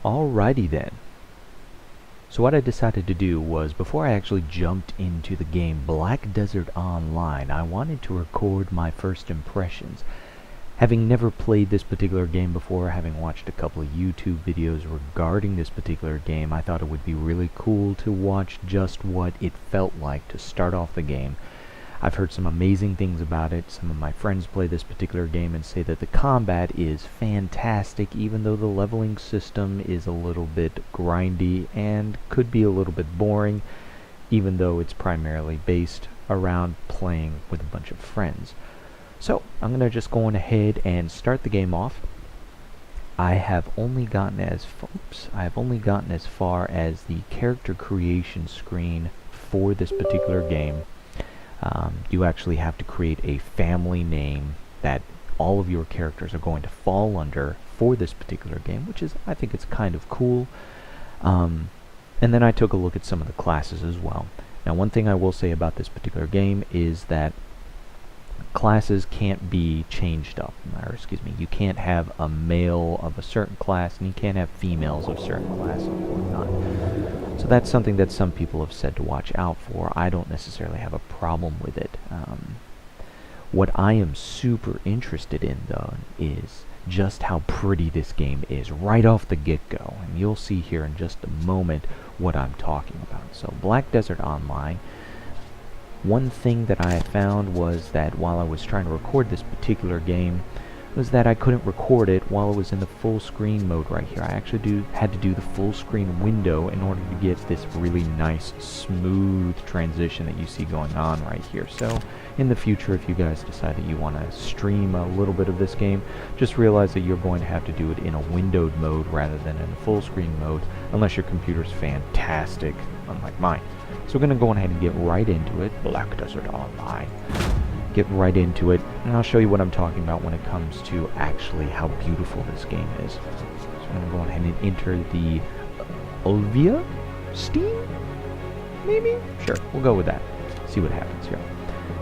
Alrighty then. So what I decided to do was, before I actually jumped into the game Black Desert Online, I wanted to record my first impressions. Having never played this particular game before, having watched a couple of YouTube videos regarding this particular game, I thought it would be really cool to watch just what it felt like to start off the game. I've heard some amazing things about it. Some of my friends play this particular game and say that the combat is fantastic, even though the leveling system is a little bit grindy and could be a little bit boring, even though it's primarily based around playing with a bunch of friends. So I'm going to just go on ahead and start the game off. I have only gotten as far as the character creation screen for this particular game. You actually have to create a family name that all of your characters are going to fall under for this particular game, which is, I think it's kind of cool. And then I took a look at some of the classes as well. Now, one thing I will say about this particular game is that classes can't be changed up, or excuse me, you can't have a male of a certain class and you can't have females of certain class and whatnot. So that's something that some people have said to watch out for. I don't necessarily have a problem with it. What I am super interested in, though, is just how pretty this game is right off the get-go, and you'll see here in just a moment what I'm talking about. So Black Desert Online, one thing that I found was that while I was trying to record this particular game was that I couldn't record it while it was in the full screen mode right here. I actually had to do the full screen window in order to get this really nice smooth transition that you see going on right here. So in the future, if you guys decide that you want to stream a little bit of this game, just realize that you're going to have to do it in a windowed mode rather than in a full screen mode, unless your computer's fantastic, unlike mine. So we're going to go ahead and get right into it. Black Desert Online. Get right into it, and I'll show you what I'm talking about when it comes to actually how beautiful this game is. So I'm going to go ahead and enter the Olvia? Steam? Maybe? Sure, we'll go with that. See what happens here.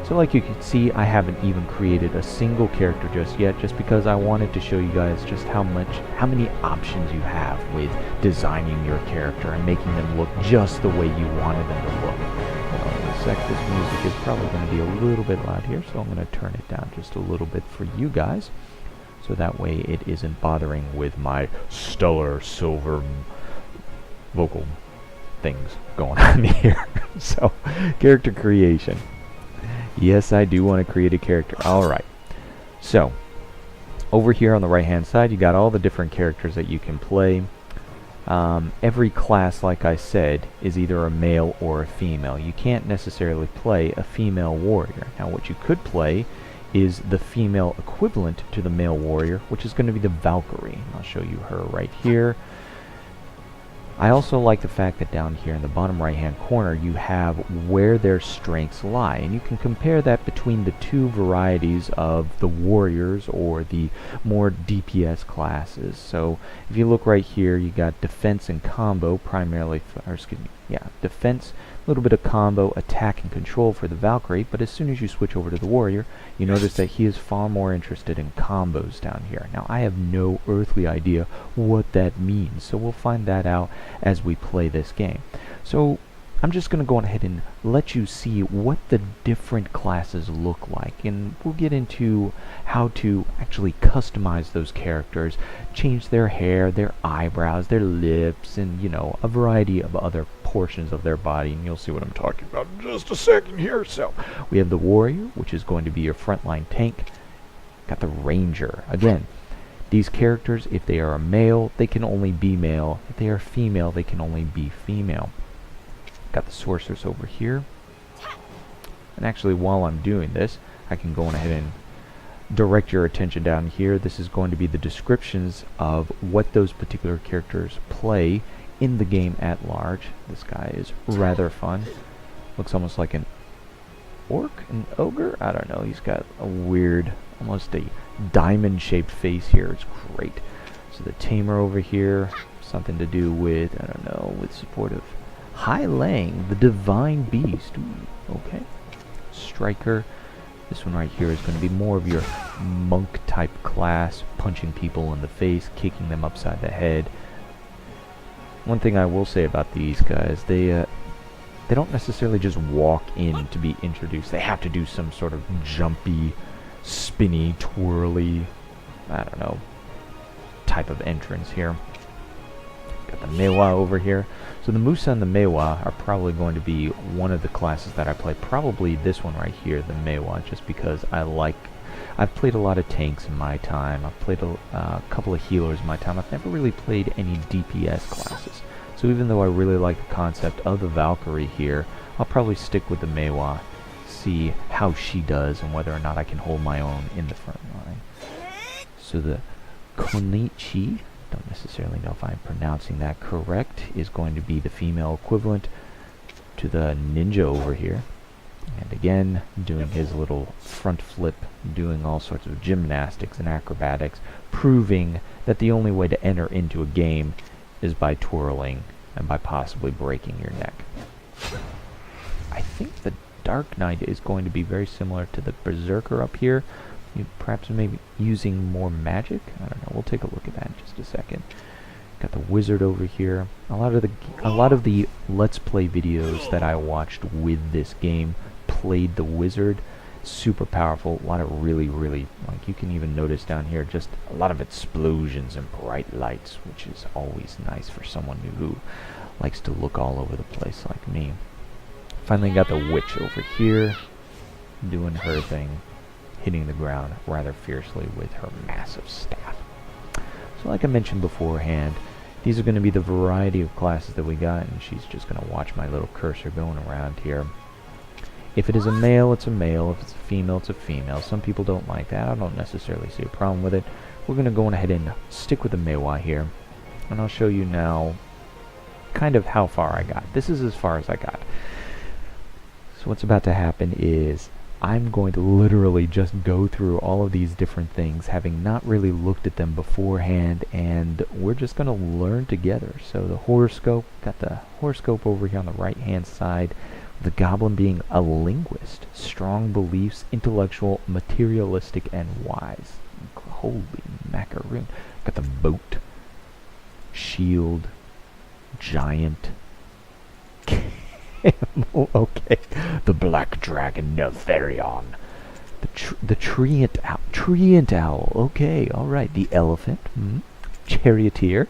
So like you can see, I haven't even created a single character just yet, just because I wanted to show you guys just how many options you have with designing your character and making them look just the way you wanted them to look. This music is probably going to be a little bit loud here, so I'm going to turn it down just a little bit for you guys, so that way it isn't bothering with my stellar silver vocal things going on here. So, character creation. Yes, I do want to create a character. Alright, so over here on the right hand side, you got all the different characters that you can play. Every class, like I said, is either a male or a female. You can't necessarily play a female warrior. Now, what you could play is the female equivalent to the male warrior, which is going to be the Valkyrie. I'll show you her right here. I also like the fact that down here in the bottom right hand corner you have where their strengths lie, and you can compare that between the two varieties of the warriors or the more DPS classes. So if you look right here, you got defense and combo primarily, defense, a little bit of combo, attack and control for the Valkyrie, but as soon as you switch over to the warrior, you notice that he is far more interested in combos down here. Now, I have no earthly idea what that means, so we'll find that out as we play this game. So I'm just going to go ahead and let you see what the different classes look like, and we'll get into how to actually customize those characters, change their hair, their eyebrows, their lips, and, you know, a variety of other portions of their body, and you'll see what I'm talking about in just a second here. So we have the warrior, which is going to be your frontline tank. Got the ranger. Again, these characters, if they are a male, they can only be male. If they are female, they can only be female. Got the sorceress over here. And actually, while I'm doing this, I can go on ahead and direct your attention down here. This is going to be the descriptions of what those particular characters play in the game at large. This guy is rather fun. Looks almost like an orc, an ogre? I don't know. He's got a weird, almost a diamond-shaped face here. It's great. So the tamer over here, something to do with, I don't know, with support of Hai Lang, the divine beast. Ooh, okay. Striker. This one right here is going to be more of your monk type class, punching people in the face, kicking them upside the head. One thing I will say about these guys, they don't necessarily just walk in to be introduced. They have to do some sort of jumpy, spinny, twirly, I don't know, type of entrance here. Got the Meiwa over here. So the Musa and the Meiwa are probably going to be one of the classes that I play. Probably this one right here, the Meiwa, just because I've played a lot of tanks in my time. I've played a couple of healers in my time. I've never really played any DPS classes. So even though I really like the concept of the Valkyrie here, I'll probably stick with the Meiwa, see how she does and whether or not I can hold my own in the front line. So the Konichi, don't necessarily know if I'm pronouncing that correct, is going to be the female equivalent to the ninja over here. And again, doing his little front flip, doing all sorts of gymnastics and acrobatics, proving that the only way to enter into a game is by twirling and by possibly breaking your neck. I think the Dark Knight is going to be very similar to the Berserker up here. Perhaps maybe using more magic? I don't know. We'll take a look at that in just a second. Got the Wizard over here. A lot of the Let's Play videos that I watched with this game played the Wizard. Super powerful. A lot of really, like you can even notice down here, just a lot of explosions and bright lights, which is always nice for someone who likes to look all over the place like me. Finally got the Witch over here, doing her thing, hitting the ground rather fiercely with her massive staff. So like I mentioned beforehand, these are going to be the variety of classes that we got, and she's just going to watch my little cursor going around here. If it is a male, it's a male. If it's a female, it's a female. Some people don't like that. I don't necessarily see a problem with it. We're going to go ahead and stick with the Meiwa here, and I'll show you now kind of how far I got. This is as far as I got. So what's about to happen is I'm going to literally just go through all of these different things, having not really looked at them beforehand, and we're just going to learn together. So the horoscope, got the horoscope over here on the right hand side, the goblin being a linguist, strong beliefs, intellectual, materialistic, and wise. Holy macaroon. Got the boat, shield, giant, camel, okay, the black dragon, Neltharion, the treant owl, okay, alright, the elephant, charioteer,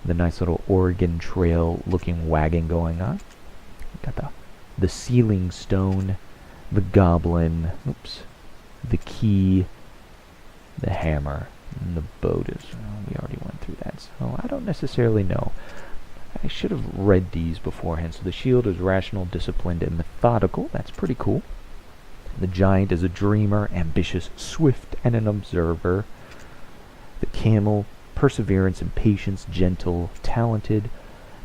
with a nice little Oregon Trail looking wagon going on. Got the sealing stone, the goblin, the key, the hammer, and the boat is, we already went through that, so I don't necessarily know. I should have read these beforehand. So the shield is rational, disciplined, and methodical. That's pretty cool. The giant is a dreamer, ambitious, swift, and an observer. The camel, perseverance and patience, gentle, talented.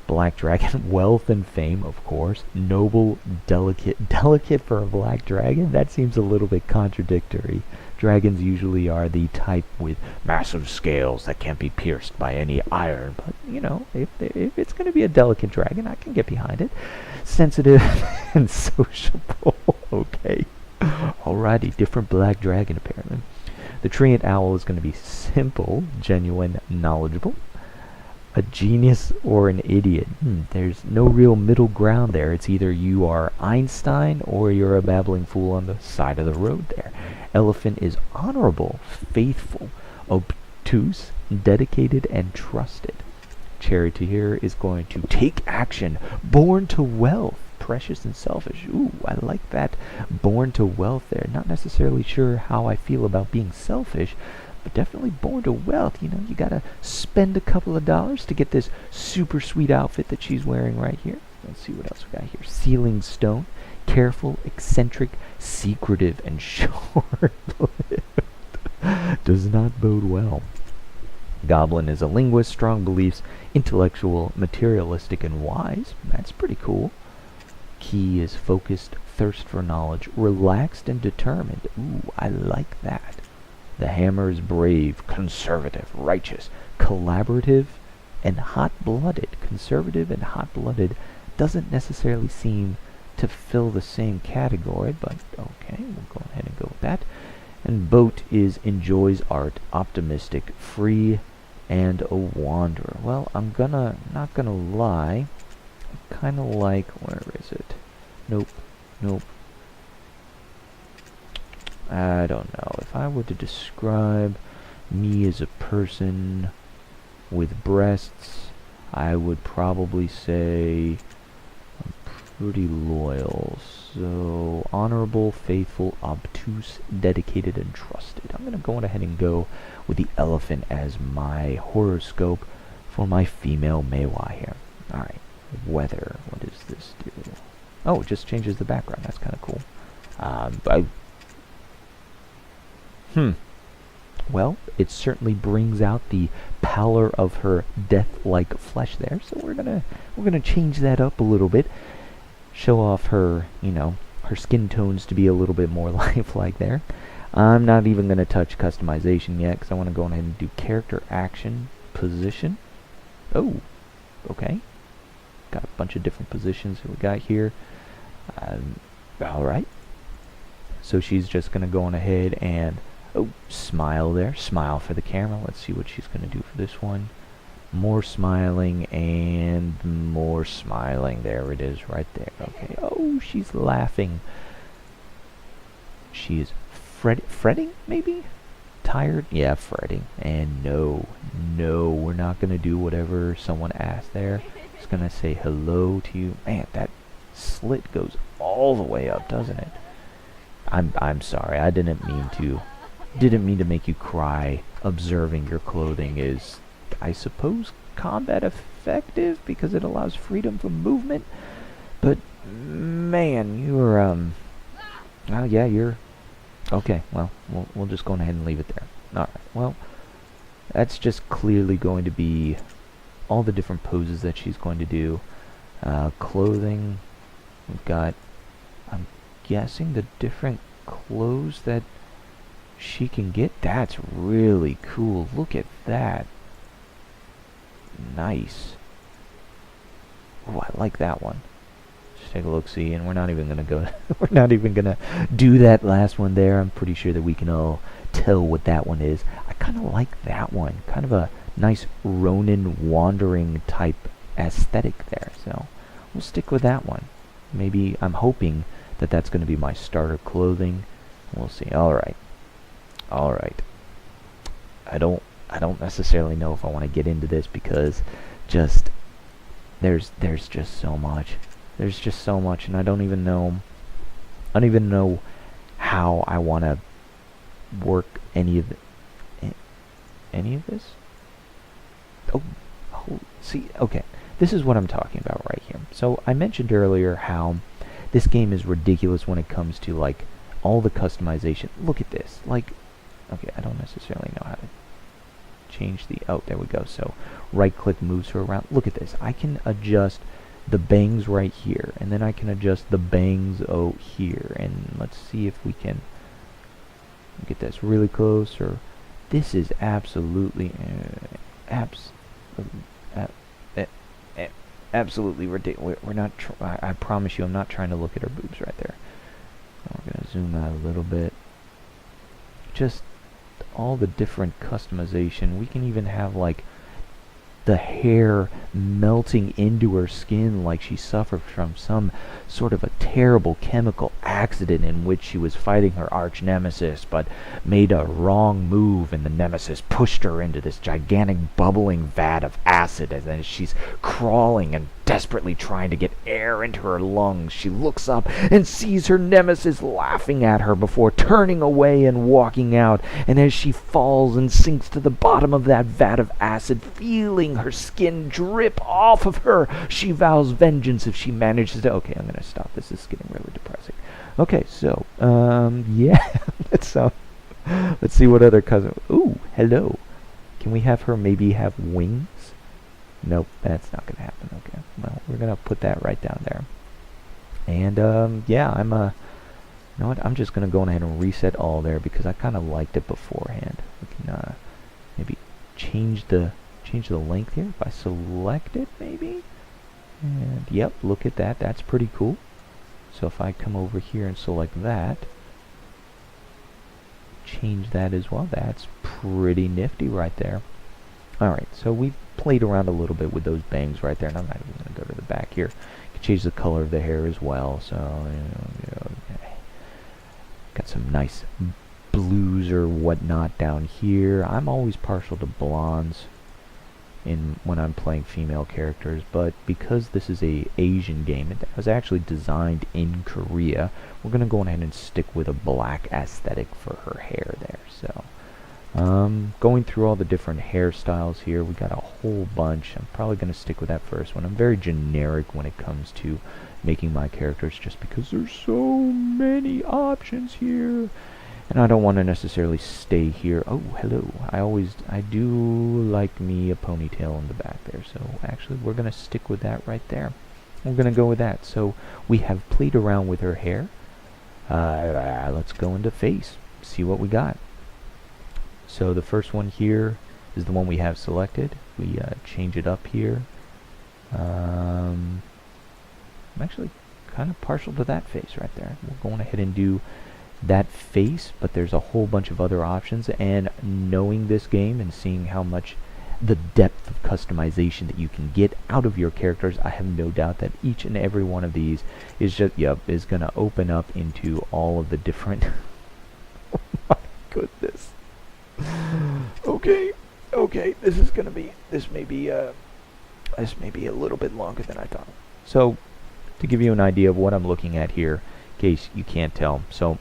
Black dragon, wealth and fame, of course. Noble, delicate. Delicate for a black dragon? That seems a little bit contradictory. Dragons usually are the type with massive scales that can't be pierced by any iron. But, you know, if it's going to be a delicate dragon, I can get behind it. Sensitive and sociable. Okay. Alrighty, different black dragon apparently. The treant owl is going to be simple, genuine, knowledgeable. A genius or an idiot. There's no real middle ground there. It's either you are Einstein or you're a babbling fool on the side of the road there. Elephant is honorable, faithful, obtuse, dedicated, and trusted. Charioteer is going to take action, born to wealth, precious and selfish. Ooh, I like that. Born to wealth there. Not necessarily sure how I feel about being selfish, but definitely born to wealth. You know, you gotta spend a couple of dollars to get this super sweet outfit that she's wearing right here. Let's see what else we got here. Sealing stone, careful, eccentric, secretive, and short-lived. Does not bode well. Goblin is a linguist, strong beliefs, intellectual, materialistic, and wise. That's pretty cool. Key is focused, thirst for knowledge, relaxed, and determined. Ooh, I like that. The hammer is brave, conservative, righteous, collaborative, and hot-blooded. Conservative and hot-blooded doesn't necessarily seem to fill the same category, but okay, we'll go ahead and go with that. And boat is enjoys art, optimistic, free, and a wanderer. Well, not gonna lie, kind of like, where is it? Nope, nope. I don't know. If I were to describe me as a person with breasts, I would probably say I'm pretty loyal. So, honorable, faithful, obtuse, dedicated, and trusted. I'm going to go ahead and go with the elephant as my horoscope for my female Meiwa here. Alright, weather. What does this do? Oh, it just changes the background. That's kind of cool. Well, it certainly brings out the pallor of her death-like flesh there. So we're gonna change that up a little bit. Show off her, her skin tones to be a little bit more lifelike there. I'm not even gonna touch customization yet because I want to go ahead and do character action position. Oh, okay. Got a bunch of different positions that we got here. All right. So she's just gonna go on ahead and smile there. Smile for the camera. Let's see what she's going to do for this one. More smiling and more smiling. There it is right there. Okay. Oh, she's laughing. She is fretting, maybe? Tired? Yeah, fretting. And no, we're not going to do whatever someone asked there. It's going to say hello to you. Man, that slit goes all the way up, doesn't it? I'm sorry. I didn't mean to make you cry. Observing your clothing is, I suppose, combat effective because it allows freedom from movement. But man, you're well, yeah, you're okay. Well, we'll just go ahead and leave it there. All right. Well, that's just clearly going to be all the different poses that she's going to do. Clothing. We've got, I'm guessing, the different clothes that she can get. That's really cool. Look at that. Nice. Oh, I like that one. Just take a look, see, and we're not even gonna go. We're not even gonna do that last one there. I'm pretty sure that we can all tell what that one is. I kind of like that one. Kind of a nice Ronin wandering type aesthetic there. So we'll stick with that one. Maybe I'm hoping that that's going to be my starter clothing. We'll see. All right. I don't necessarily know if I want to get into this because just there's just so much. There's just so much, and I don't even know how I want to work any of this. Oh, see, okay. This is what I'm talking about right here. So I mentioned earlier how this game is ridiculous when it comes to like all the customization. Look at this. Like, okay, I don't necessarily know how to change the, oh, there we go. So right click moves her around. Look at this. I can adjust the bangs right here, and then I can adjust the bangs here, and let's see if we can get this really close. Or this is absolutely absolutely ridiculous. We're not I promise you I'm not trying to look at her boobs right there. We're gonna zoom out a little bit. Just all the different customization. We can even have like the hair melting into her skin like she suffered from some sort of a terrible chemical accident in which she was fighting her arch nemesis but made a wrong move, and the nemesis pushed her into this gigantic bubbling vat of acid, and then she's crawling and desperately trying to get air into her lungs. She looks up and sees her nemesis laughing at her before turning away and walking out, and as she falls and sinks to the bottom of that vat of acid, feeling her skin drip off of her, she vows vengeance if she manages to... Okay, I'm gonna stop. This is getting really depressing. Okay, so, yeah, let's see what other cousin... Ooh, hello. Can we have her maybe have wings? Nope, that's not gonna happen. Okay, well, we're gonna put that right down there. And, yeah, you know what, I'm just gonna go ahead and reset all there because I kind of liked it beforehand. We can, maybe change the length here if I select it, maybe. And yep, look at that. That's pretty cool. So if I come over here and select that, change that as well. That's pretty nifty right there. Alright, so we've played around a little bit with those bangs right there, and I'm not even going to go to the back here. You can change the color of the hair as well, so, okay. Got some nice blues or whatnot down here. I'm always partial to blondes when I'm playing female characters, but because this is a Asian game, it was actually designed in Korea, we're going to go ahead and stick with a black aesthetic for her hair there, so... going through all the different hairstyles here, we got a whole bunch. I'm probably going to stick with that first one. I'm very generic when it comes to making my characters just because there's so many options here. And I don't want to necessarily stay here. Oh, hello. I do like me a ponytail in the back there. So actually, we're going to stick with that right there. We're going to go with that. So we have played around with her hair. Let's go into face. See what we got. So the first one here is the one we have selected. We change it up here. I'm actually kind of partial to that face right there. We're going ahead and do that face, but there's a whole bunch of other options, and knowing this game and seeing how much the depth of customization that you can get out of your characters, I have no doubt that each and every one of these is just, is going to open up into all of the different... Oh my goodness. Okay, this may be a little bit longer than I thought. So, to give you an idea of what I'm looking at here, in case you can't tell, so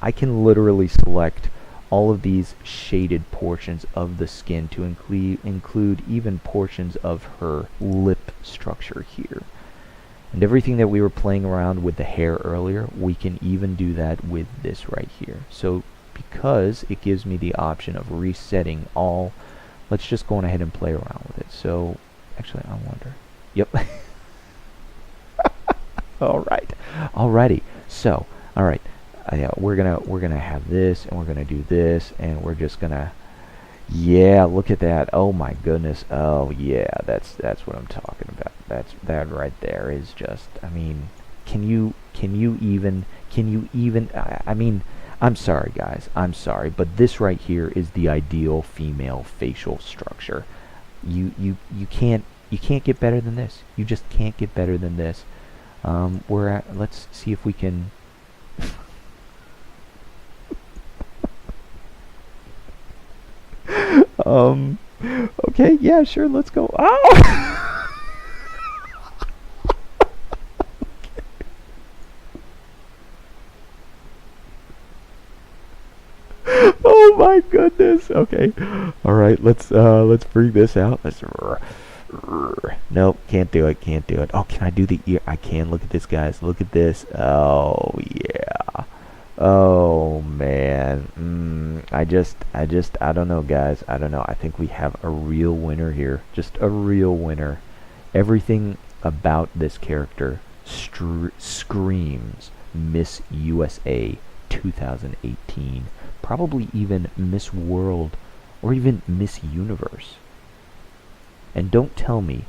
I can literally select all of these shaded portions of the skin to include even portions of her lip structure here. And everything that we were playing around with the hair earlier, we can even do that with this right here. So because it gives me the option of resetting all, let's just go on ahead and play around with it. So actually, I wonder. Yep. Alrighty. So, alright. We're gonna have this, and we're gonna do this, and we're just gonna, yeah, look at that. Oh my goodness. Oh yeah, that's what I'm talking about. That right there is just, I mean, can you even I mean, I'm sorry guys, I'm sorry, but this right here is the ideal female facial structure. You can't get better than this. You just can't get better than this. Let's see if we can okay, yeah, sure, let's go. Oh! Oh my goodness. Okay. All right, let's bring this out. Nope, can't do it. Oh, can I do the ear? I can. Look at this, guys. Look at this. Oh, yeah. Oh man, I don't know, guys. I don't know. I think we have a real winner here. Just a real winner. Everything about this character screams Miss USA 2018. Probably even Miss World, or even Miss Universe. And don't tell me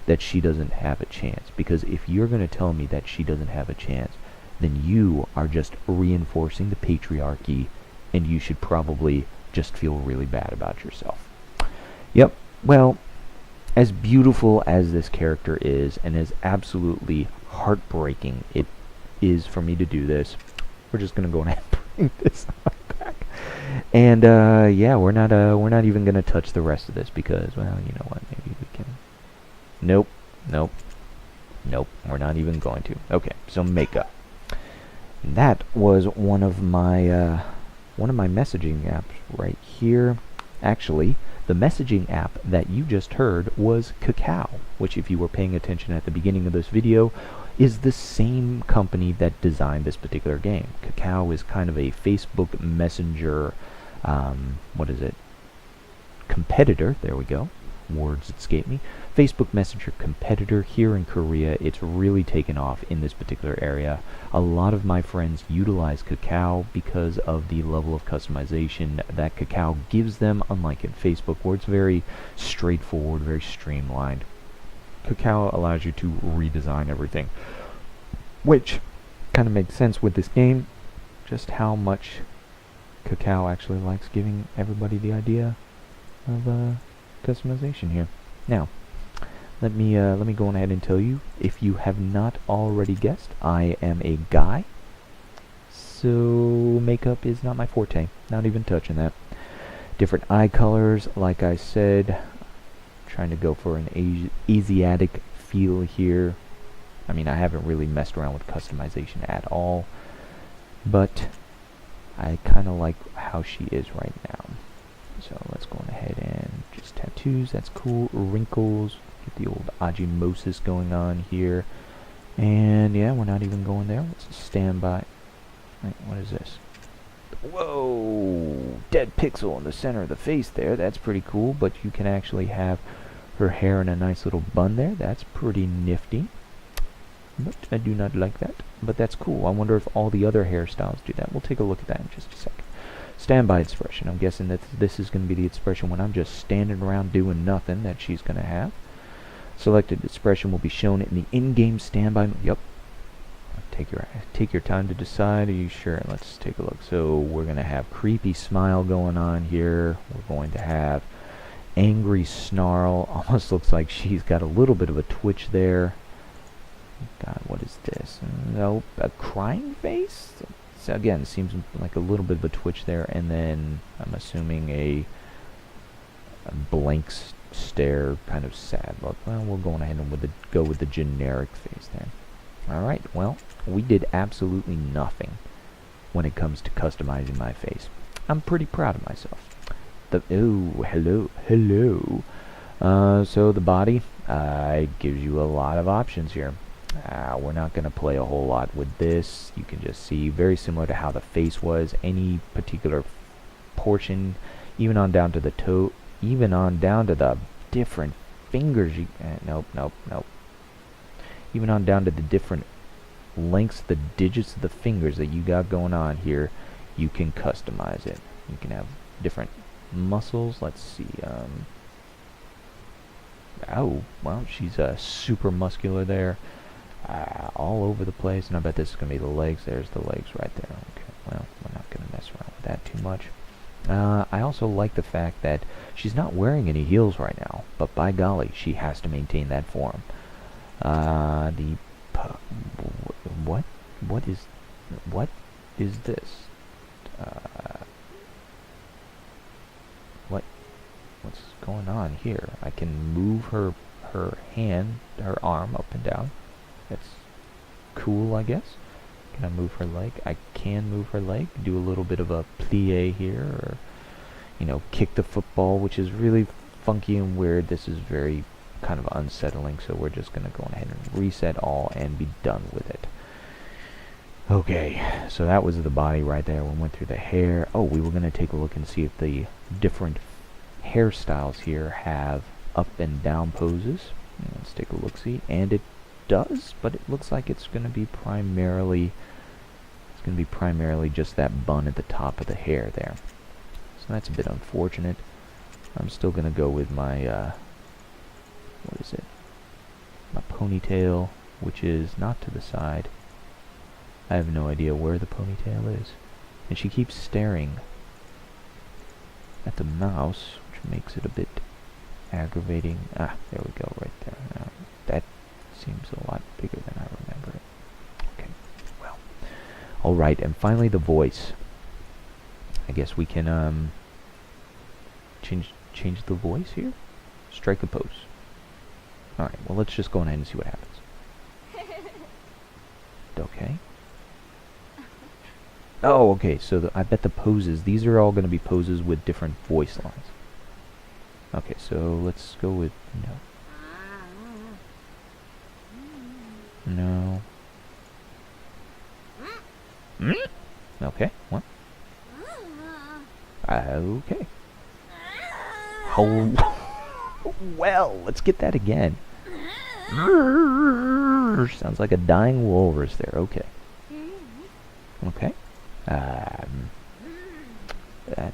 that she doesn't have a chance. Because if you're going to tell me that she doesn't have a chance, then you are just reinforcing the patriarchy, and you should probably just feel really bad about yourself. Yep, well, as beautiful as this character is, and as absolutely heartbreaking it is for me to do this, we're just gonna go and bring this on back. And yeah, we're not even gonna touch the rest of this because, well, you know what, maybe we can. Nope, we're not even going to. Okay, so makeup. That was one of my messaging apps right here. Actually, the messaging app that you just heard was Kakao, which, if you were paying attention at the beginning of this video, is the same company that designed this particular game. Kakao is kind of a Facebook Messenger, competitor. There we go. Words escape me. Facebook Messenger competitor here in Korea. It's really taken off in this particular area. A lot of my friends utilize Kakao because of the level of customization that Kakao gives them, unlike in Facebook, where it's very straightforward, very streamlined. Kakao allows you to redesign everything, which kind of makes sense with this game, just how much Kakao actually likes giving everybody the idea of customization here. Now, let me go on ahead and tell you, if you have not already guessed, I am a guy. So makeup is not my forte. Not even touching that. Different eye colors, like I said. Trying to go for an Asiatic feel here. I mean, I haven't really messed around with customization at all, but I kind of like how she is right now. So let's go on ahead and just tattoos. That's cool. Wrinkles. Get the old Ajimosis going on here. And yeah, we're not even going there. Let's just stand by. Wait, what is this? Whoa! Dead pixel in the center of the face there. That's pretty cool, but you can actually have her hair in a nice little bun there. That's pretty nifty. But I do not like that. But that's cool. I wonder if all the other hairstyles do that. We'll take a look at that in just a second. Standby expression. I'm guessing that this is going to be the expression when I'm just standing around doing nothing that she's going to have. Selected expression will be shown in the in-game standby. Yep. Take your time to decide. Are you sure? Let's take a look. So we're going to have creepy smile going on here. We're going to have angry snarl. Almost looks like she's got a little bit of a twitch there. God, what is this? Nope, a crying face? So again, seems like a little bit of a twitch there, and then I'm assuming a blank stare, kind of sad look. Well, we'll go ahead and go with the generic face there. Alright, well, we did absolutely nothing when it comes to customizing my face. I'm pretty proud of myself. Oh, hello. So the body gives you a lot of options here. We're not going to play a whole lot with this. You can just see very similar to how the face was. Any particular portion, even on down to the toe, even on down to the different fingers. Nope. Even on down to the different lengths, the digits of the fingers that you got going on here, you can customize it. You can have different muscles. Let's see. Oh, well, she's super muscular there. All over the place, and I bet this is going to be the legs. There's the legs right there. Okay, well, we're not going to mess around with that too much. I also like the fact that she's not wearing any heels right now, but by golly, she has to maintain that form. What is this? What's going on here? I can move her arm up and down. That's cool, I guess. Can I move her leg? I can move her leg. Do a little bit of a plie here, or, you know, kick the football, which is really funky and weird. This is very kind of unsettling, so we're just going to go ahead and reset all and be done with it. Okay, so that was the body right there. We went through the hair. Oh, we were going to take a look and see if the different hairstyles here have up and down poses. Let's take a look-see, and it does, but it looks like it's going to be primarily just that bun at the top of the hair there. So that's a bit unfortunate. I'm still going to go with my what is it? My ponytail, which is not to the side. I have no idea where the ponytail is. And she keeps staring at the mouse, which makes it a bit aggravating. Ah, there we go, right there. That seems a lot bigger than I remember it. Okay, well. Alright, and finally the voice. I guess we can change the voice here. Strike a pose. Alright, well, let's just go ahead and see what happens. Okay. Oh, okay, so I bet the poses, these are all going to be poses with different voice lines. Okay, so let's go with no. No. Okay, what? Okay. Oh, well, let's get that again. Sounds like a dying walrus there. Okay. Okay.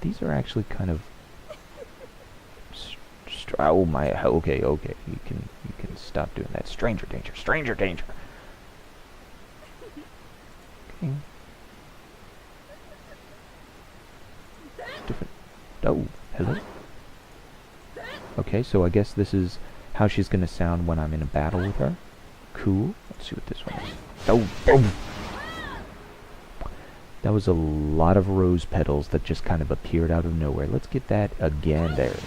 These are actually kind of. Oh my. Okay. You can stop doing that. Stranger danger. Stranger danger. Okay. Different. Oh, hello. Okay, so I guess this is how she's gonna sound when I'm in a battle with her. Cool. Let's see what this one is. Oh, boom! That was a lot of rose petals that just kind of appeared out of nowhere. Let's get that again there.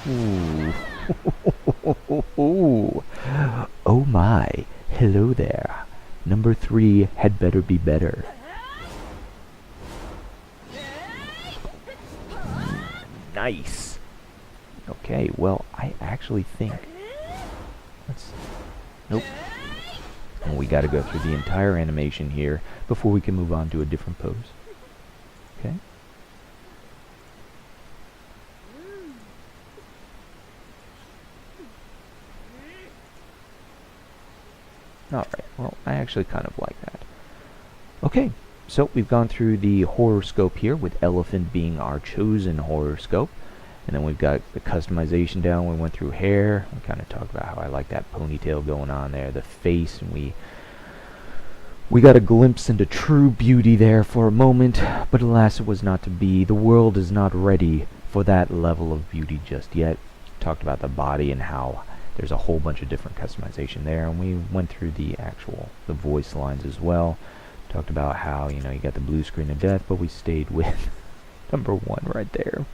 Ooh. Oh my. Hello there. Number 3 had better be better. Nice. Okay, well, I actually think... Nope. And we gotta go through the entire animation here before we can move on to a different pose. Okay. Alright, well, I actually kind of like that. Okay, so we've gone through the horoscope here, with elephant being our chosen horoscope. And then we've got the customization down. We went through hair. We kind of talked about how I like that ponytail going on there. The face, and we got a glimpse into true beauty there for a moment, but alas, it was not to be. The world is not ready for that level of beauty just yet. Talked about the body and how there's a whole bunch of different customization there, and we went through the voice lines as well. Talked about how, you got the blue screen of death, but we stayed with number 1 right there.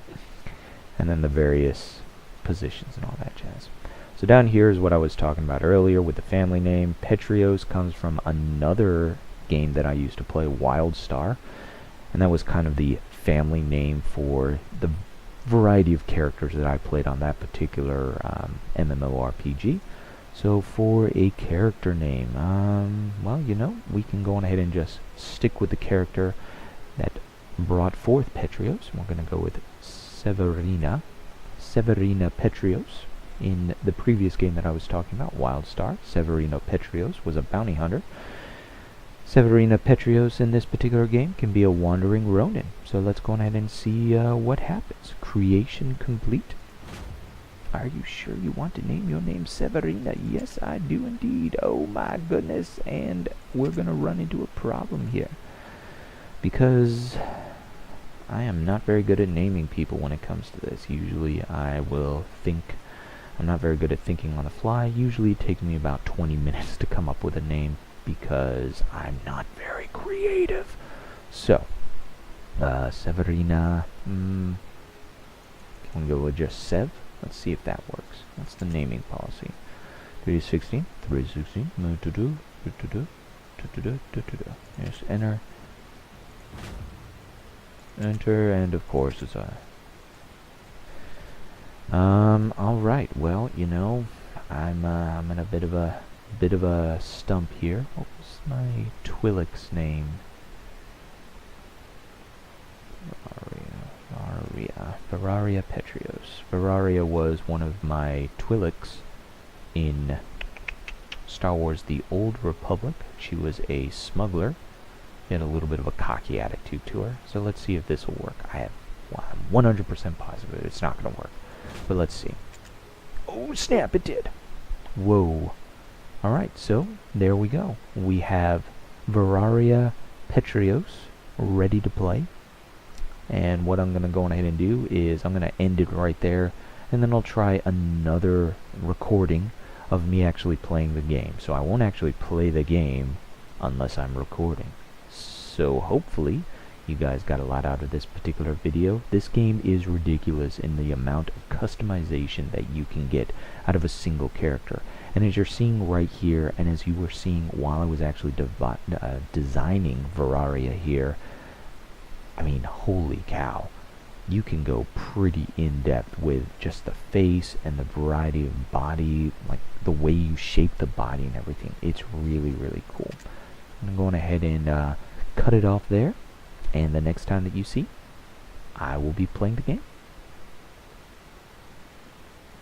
And then the various positions and all that jazz. So down here is what I was talking about earlier with the family name. Petrios comes from another game that I used to play, WildStar. And that was kind of the family name for the variety of characters that I played on that particular MMORPG. So for a character name, well, we can go on ahead and just stick with the character that brought forth Petrios. We're going to go with Severina Petrios. In the previous game that I was talking about, WildStar, Severino Petrios was a bounty hunter. Severina Petrios in this particular game can be a wandering Ronin. So let's go ahead and see what happens. Creation complete. Are you sure you want to name your name Severina? Yes, I do indeed. Oh my goodness. And we're going to run into a problem here, because I am not very good at naming people when it comes to this. Usually I will think. I'm not very good at thinking on the fly. Usually it takes me about 20 minutes to come up with a name because I'm not very creative. So, Severina, can we go with just Sev? Let's see if that works. That's the naming policy. 316, yes, enter. Enter, and of course it's a... alright, well, I'm in a bit of a stump here. What was my Twi'lek's name? Vararia Petrios. Vararia was one of my Twi'leks in Star Wars The Old Republic. She was a smuggler. She had a little bit of a cocky attitude to her. So let's see if this will work. I'm 100% positive it's not going to work. But let's see. Oh, snap, it did. Whoa. Alright, so there we go. We have Vararia Petrios ready to play. And what I'm going to go ahead and do is I'm going to end it right there. And then I'll try another recording of me actually playing the game. So I won't actually play the game unless I'm recording. So hopefully you guys got a lot out of this particular video. This game is ridiculous in the amount of customization that you can get out of a single character. And as you're seeing right here, and as you were seeing while I was actually designing Vararia here, I mean, holy cow. You can go pretty in-depth with just the face and the variety of body, like the way you shape the body and everything. It's really, really cool. I'm going ahead and cut it off there. And the next time that you see, I will be playing the game.